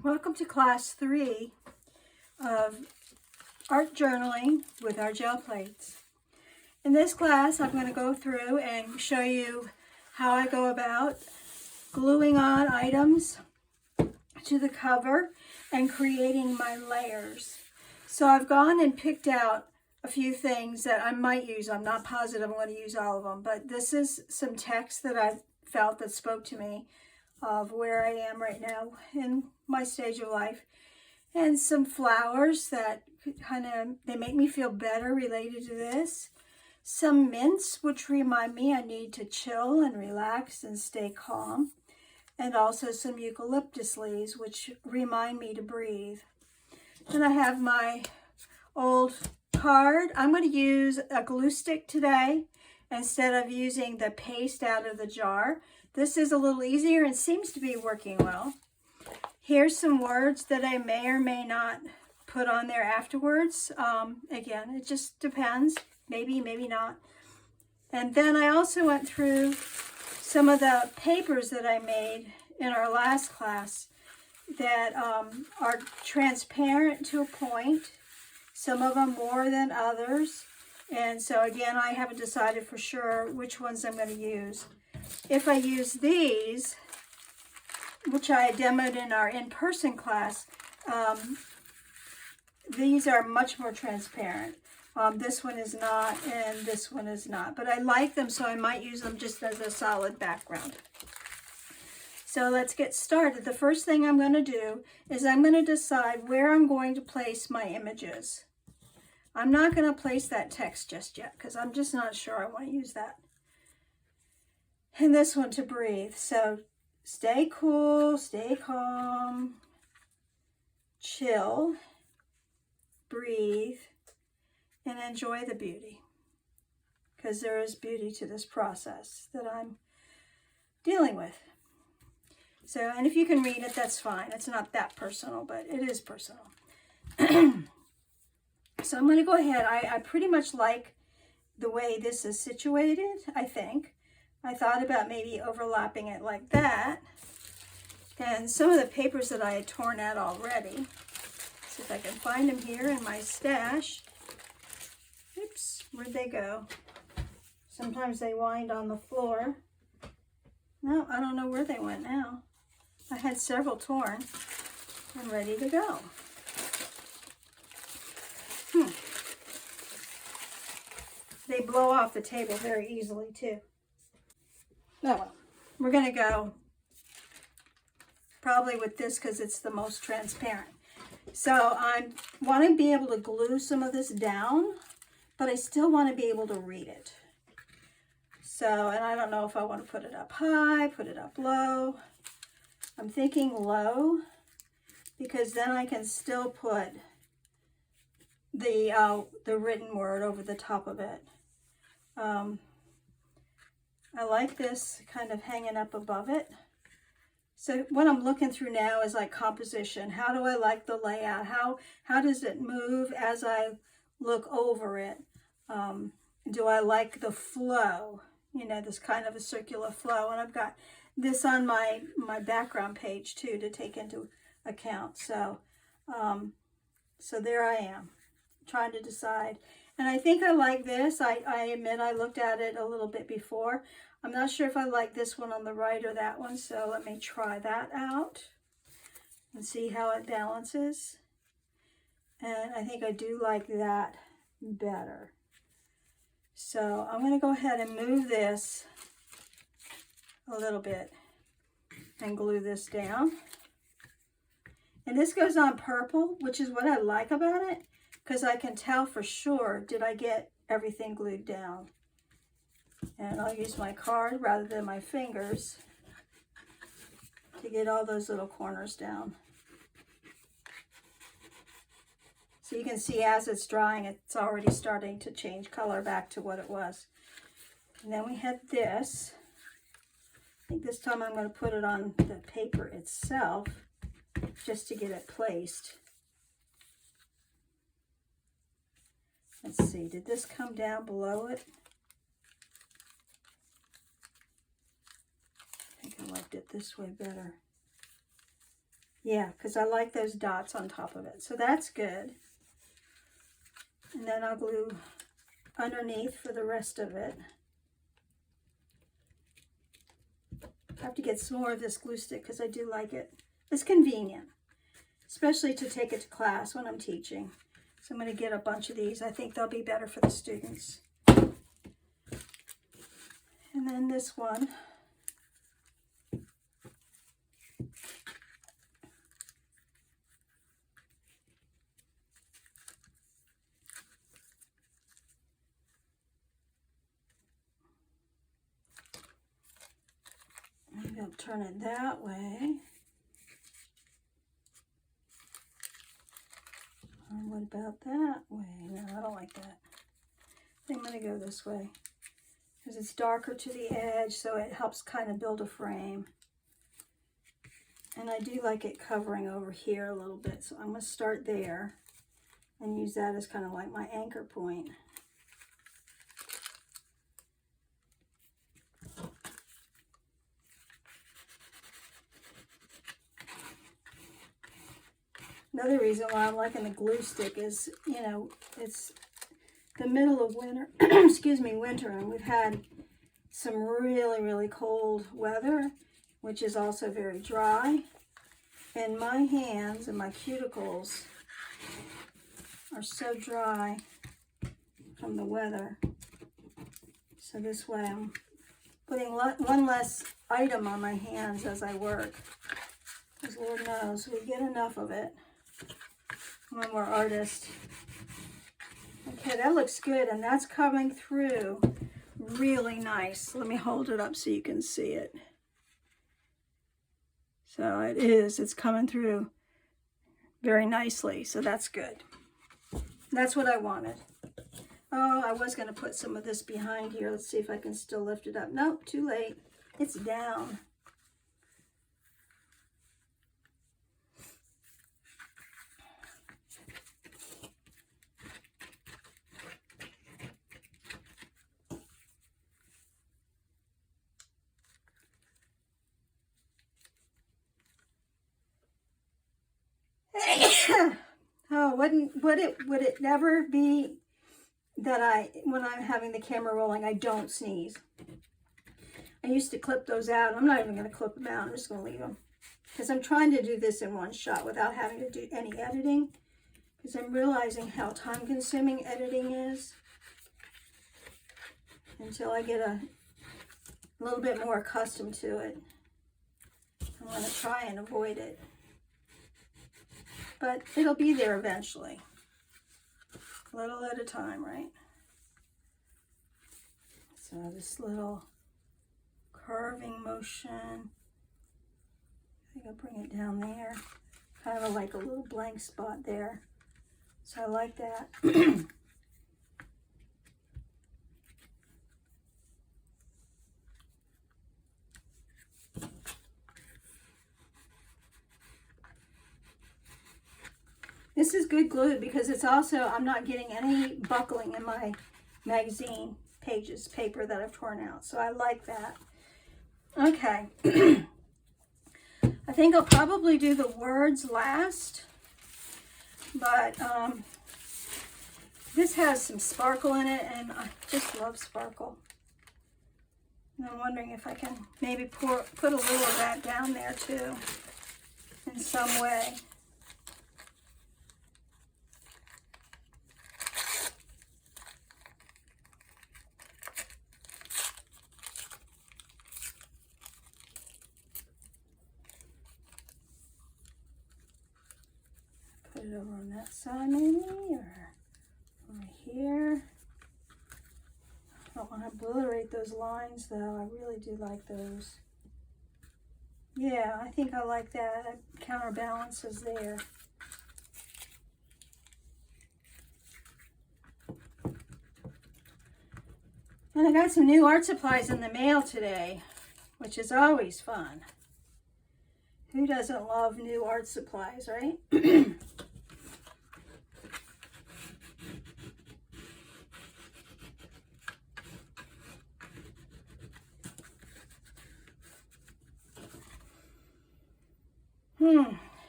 Welcome to class 3 of art journaling with our gel plates. In this class, I'm going to go through and show you how I go about gluing on items to the cover and creating my layers. So I've gone and picked out a few things that I might use. I'm not positive I'm going to use all of them, but this is some text that I felt that spoke to me of where I am right now in my stage of life, and some flowers that they make me feel better related to this. Some mints which remind me I need to chill and relax and stay calm, and also some eucalyptus leaves which remind me to breathe. Then I have my old card. I'm going to use a glue stick today instead of using the paste out of the jar. This is a little easier and seems to be working well. Here's some words that I may or may not put on there afterwards. Again, it just depends. Maybe, maybe not. And then I also went through some of the papers that I made in our last class that are transparent to a point. Some of them more than others. And so again, I haven't decided for sure which ones I'm going to use. If I use these, which I demoed in our in-person class, these are much more transparent. This one is not, and this one is not. But I like them, so I might use them just as a solid background. So let's get started. The first thing I'm going to do is I'm going to decide where I'm going to place my images. I'm not going to place that text just yet because I'm just not sure I want to use that. And this one to breathe. So stay cool, stay calm, chill, breathe, and enjoy the beauty. Because there is beauty to this process that I'm dealing with. So, and if you can read it, that's fine. It's not that personal, but it is personal. So I'm going to go ahead. I pretty much like the way this is situated, I think. I thought about maybe overlapping it like that. And some of the papers that I had torn out already. See if I can find them here in my stash. Oops, where'd they go? Sometimes they wind on the floor. No, I don't know where they went now. I had several torn and ready to go. They blow off the table very easily too. Oh well, we're going to go probably with this because it's the most transparent. So I want to be able to glue some of this down, but I still want to be able to read it. So, and I don't know if I want to put it up high, put it up low. I'm thinking low because then I can still put the written word over the top of it. I like this kind of hanging up above it. So what I'm looking through now is like composition. How do I like the layout? How does it move as I look over it? Do I like the flow? You know, this kind of a circular flow. And I've got this on my background page too to take into account. So, so there I am, trying to decide. And I think I like this. I admit I looked at it a little bit before. I'm not sure if I like this one on the right or that one, so let me try that out and see how it balances. And I think I do like that better. So I'm going to go ahead and move this a little bit and glue this down. And this goes on purple, which is what I like about it, because I can tell for sure, did I get everything glued down? And I'll use my card rather than my fingers to get all those little corners down. So you can see as it's drying, it's already starting to change color back to what it was. And then we had this. I think this time I'm going to put it on the paper itself just to get it placed. Let's see, did this come down below it? I think I left it this way better. Yeah, because I like those dots on top of it. So that's good. And then I'll glue underneath for the rest of it. I have to get some more of this glue stick because I do like it. It's convenient, especially to take it to class when I'm teaching. So I'm going to get a bunch of these. I think they'll be better for the students. And then this one. Maybe I'll turn it that way. What about that way? No, I don't like that. I think I'm going to go this way because it's darker to the edge, so it helps kind of build a frame. And I do like it covering over here a little bit, so I'm going to start there and use that as kind of like my anchor point. Another reason why I'm liking the glue stick is, you know, it's the middle of winter, excuse me, winter, and we've had some really, really cold weather, which is also very dry. And my hands and my cuticles are so dry from the weather. So this way I'm putting one less item on my hands as I work. Because Lord knows we get enough of it when we're artists. Okay, that looks good, and that's coming through really nice. Let me hold it up so you can see it. So it is, it's coming through very nicely, so that's good. That's what I wanted. Oh, I was going to put some of this behind here. Let's see if I can still lift it up. Nope, too late. It's down. Oh, would it never be that when I'm having the camera rolling, I don't sneeze? I used to clip those out. I'm not even going to clip them out. I'm just going to leave them. Because I'm trying to do this in one shot without having to do any editing. Because I'm realizing how time-consuming editing is. Until I get a little bit more accustomed to it. I'm going to try and avoid it. But it'll be there eventually. A little at a time, right? So this little curving motion. I think I'll bring it down there. Kind of like a little blank spot there. So I like that. This is good glue because it's also, I'm not getting any buckling in my magazine paper that I've torn out. So I like that. Okay. I think I'll probably do the words last. But this has some sparkle in it, and I just love sparkle. And I'm wondering if I can maybe put a little of that down there too in some way. Put it over on that side maybe, or over here. I don't want to obliterate those lines though. I really do like those. Yeah, I think I like that. It counterbalances there. And I got some new art supplies in the mail today, which is always fun. Who doesn't love new art supplies, right?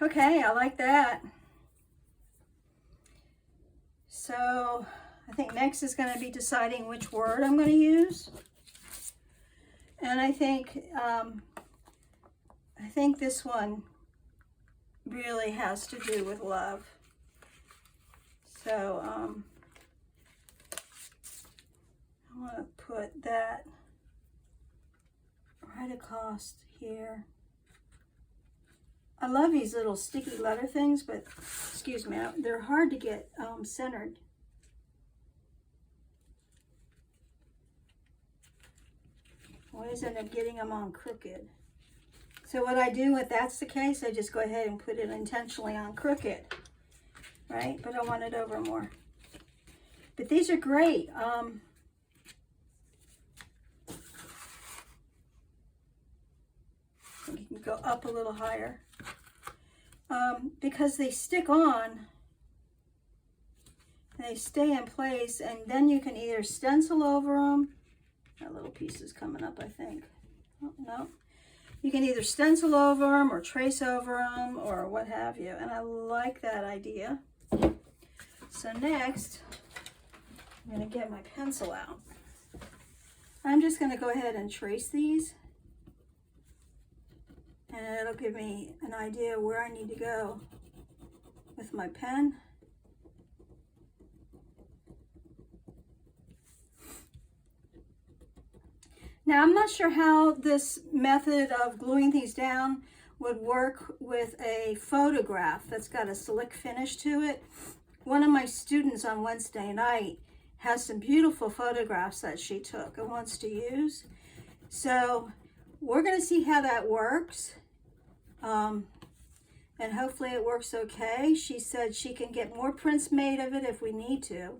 Okay, I like that. So I think next is going to be deciding which word I'm going to use. And I think this one really has to do with love. So I want to put that right across here. I love these little sticky letter things, but excuse me, they're hard to get centered. I always end up getting them on crooked. So what I do if that's the case, I just go ahead and put it intentionally on crooked, right? But I want it over more. But these are great. You can go up a little higher. Because they stick on and they stay in place, and then you can either stencil over them. That little piece is coming up, I think. Oh, no. You can either stencil over them or trace over them or what have you, and I like that idea. So next, I'm going to get my pencil out. I'm just going to go ahead and trace these, and it'll give me an idea where I need to go with my pen. Now, I'm not sure how this method of gluing these down would work with a photograph that's got a slick finish to it. One of my students on Wednesday night has some beautiful photographs that she took and wants to use. So we're going to see how that works. And hopefully it works okay. She said she can get more prints made of it if we need to,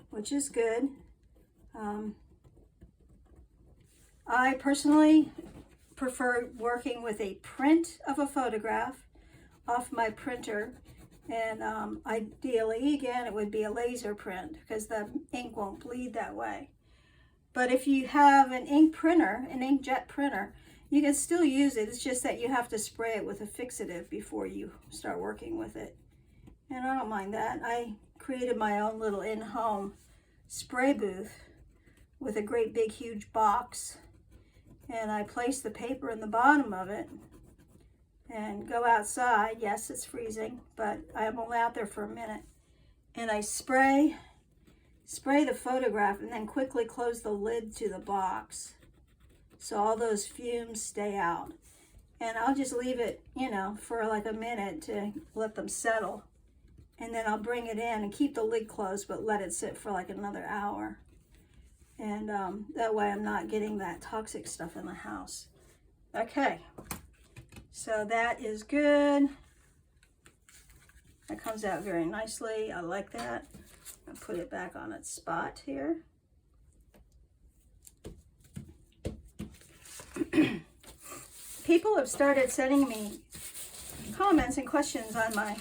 which is good. I personally prefer working with a print of a photograph off my printer, and ideally, again, it would be a laser print because the ink won't bleed that way. But if you have an ink printer, an inkjet printer, you can still use it. It's just that you have to spray it with a fixative before you start working with it. And I don't mind that. I created my own little in-home spray booth with a great big huge box. And I place the paper in the bottom of it and go outside. Yes, it's freezing, but I'm only out there for a minute. And I spray the photograph and then quickly close the lid to the box so all those fumes stay out. And I'll just leave it, you know, for like a minute to let them settle. And then I'll bring it in and keep the lid closed, but let it sit for like another hour. And that way I'm not getting that toxic stuff in the house. Okay, so that is good. That comes out very nicely. I like that. I'll put it back on its spot here. People have started sending me comments and questions on my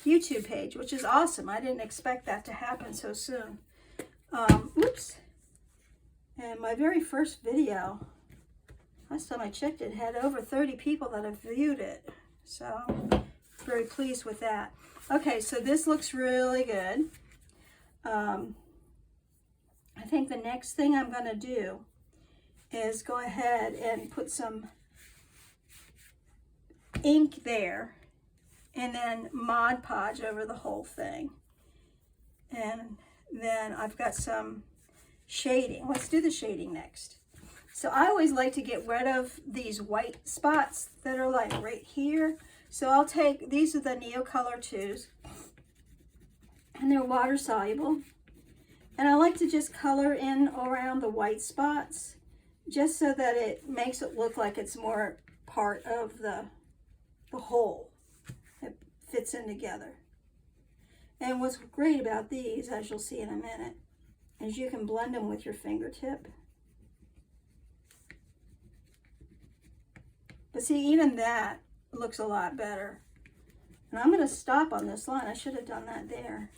YouTube page, which is awesome. I didn't expect that to happen so soon. Oops. And my very first video, last time I checked it, had over 30 people that have viewed it. So, very pleased with that. Okay, so this looks really good. I think the next thing I'm going to do is go ahead and put some ink there and then Mod Podge over the whole thing. And then I've got some shading. Let's do the shading next. So I always like to get rid of these white spots that are like right here. So I'll take, these are the Neocolor 2s, and they're water soluble. And I like to just color in around the white spots just so that it makes it look like it's more part of the whole. It fits in together. And what's great about these, as you'll see in a minute, is you can blend them with your fingertip. But see, even that looks a lot better. And I'm going to stop on this line. I should have done that there.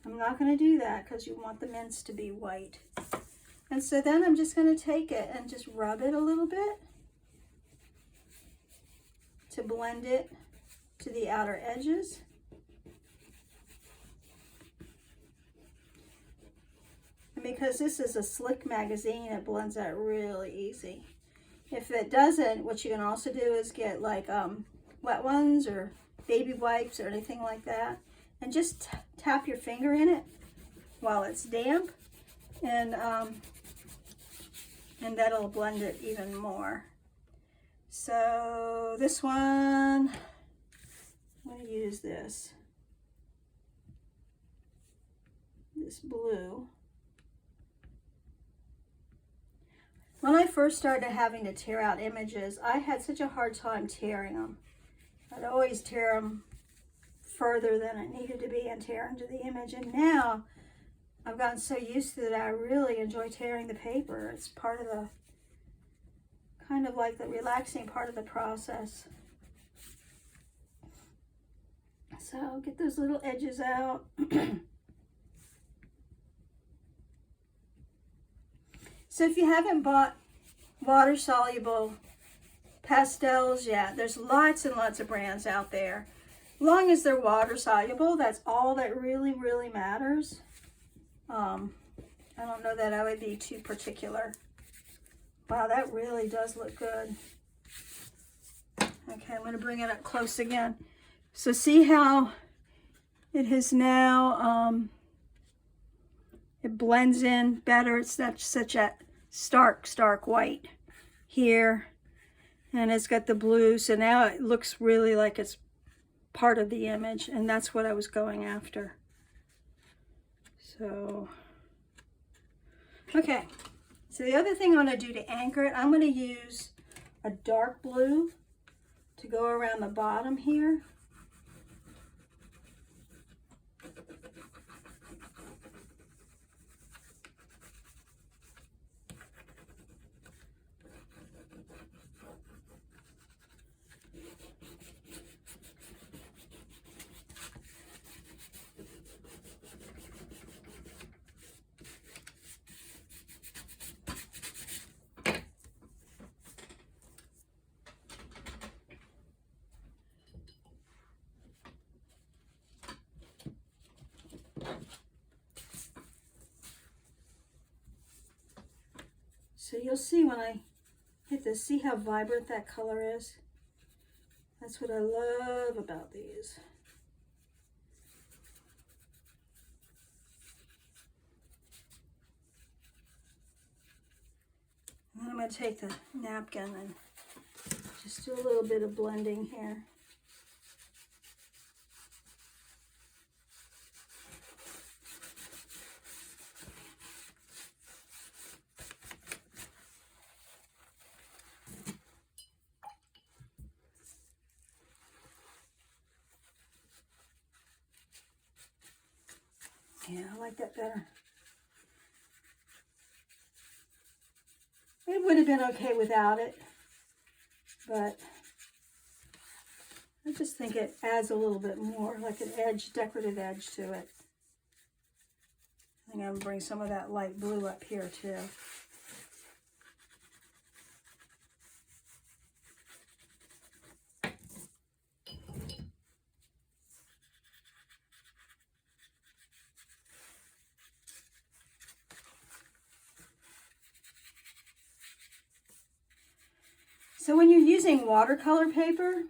I'm not going to do that because you want the mints to be white. And so then I'm just going to take it and just rub it a little bit to blend it to the outer edges. And because this is a slick magazine, it blends out really easy. If it doesn't, what you can also do is get like wet ones or baby wipes or anything like that, and just tap your finger in it while it's damp, and that'll blend it even more. So this one, I'm going to use this blue. When I first started having to tear out images, I had such a hard time tearing them. I'd always tear them further than it needed to be and tear into the image. And now I've gotten so used to it, I really enjoy tearing the paper. It's part of the, kind of like the relaxing part of the process. So get those little edges out. So if you haven't bought water-soluble pastels yet, there's lots and lots of brands out there. As long as they're water-soluble, that's all that really, really matters. I don't know that I would be too particular. Wow, that really does look good. Okay, I'm going to bring it up close again. So see how it has now, it blends in better. It's not such a stark white here, and it's got the blue, so now it looks really like it's part of the image, and that's what I was going after. So okay, so the other thing I'm going to do to anchor it, I'm going to use a dark blue to go around the bottom here. So you'll see when I hit this, see how vibrant that color is? That's what I love about these. And then I'm going to take the napkin and just do a little bit of blending here. Yeah, I like that better. It would have been okay without it, but I just think it adds a little bit more, like an edge, decorative edge to it. I think I'm going to bring some of that light blue up here too. So when you're using watercolor paper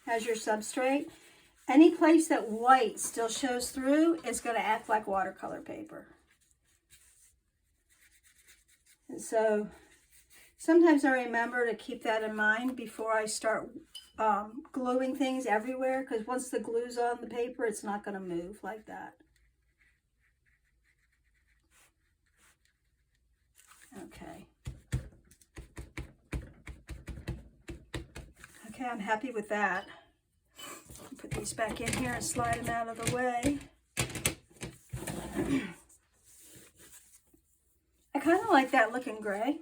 as your substrate, any place that white still shows through is going to act like watercolor paper. And so sometimes I remember to keep that in mind before I start gluing things everywhere, because once the glue's on the paper, it's not going to move like that. Okay. Okay, I'm happy with that. Put these back in here and slide them out of the way. I kind of like that looking gray.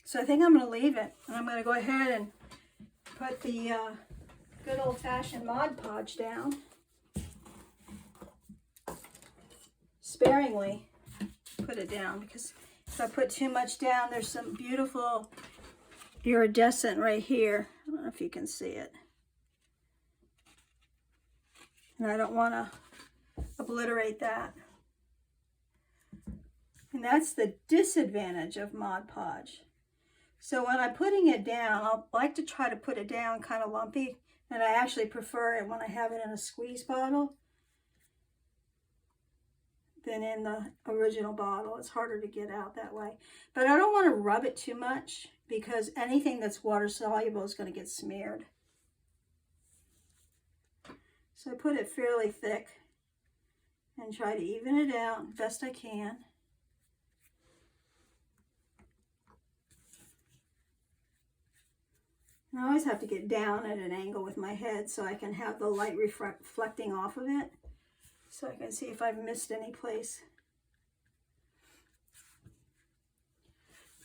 So I think I'm going to leave it. And I'm going to go ahead and put the good old-fashioned Mod Podge down. Sparingly. put it down, because if I put too much down, there's some beautiful iridescent right here. I don't know if you can see it. And I don't want to obliterate that. And that's the disadvantage of Mod Podge. So when I'm putting it down, I like to try to put it down kind of lumpy. And I actually prefer it when I have it in a squeeze bottle than in the original bottle. It's harder to get out that way. But I don't want to rub it too much, because anything that's water soluble is going to get smeared. So I put it fairly thick and try to even it out best I can. And I always have to get down at an angle with my head so I can have the light reflecting off of it, so I can see if I've missed any place.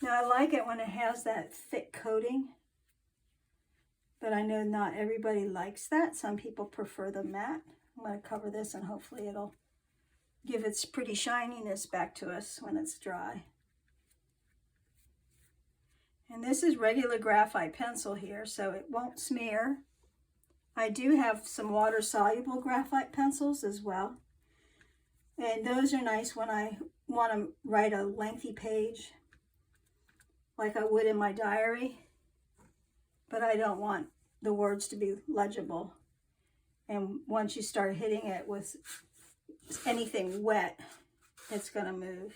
Now I like it when it has that thick coating, but I know not everybody likes that. Some people prefer the matte. I'm going to cover this and hopefully it'll give its pretty shininess back to us when it's dry. And this is regular graphite pencil here, so it won't smear. I do have some water-soluble graphite pencils as well. And those are nice when I want to write a lengthy page, like I would in my diary. But I don't want the words to be legible. And once you start hitting it with anything wet, it's going to move.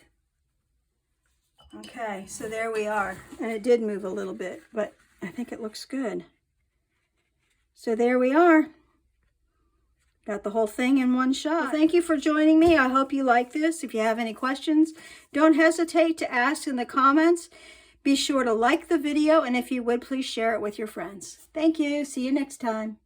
Okay, so there we are. And it did move a little bit, but I think it looks good. So there we are. Got the whole thing in one shot. Well, thank you for joining me. I hope you like this. If you have any questions, don't hesitate to ask in the comments. Be sure to like the video, and if you would, please share it with your friends. Thank you. See you next time.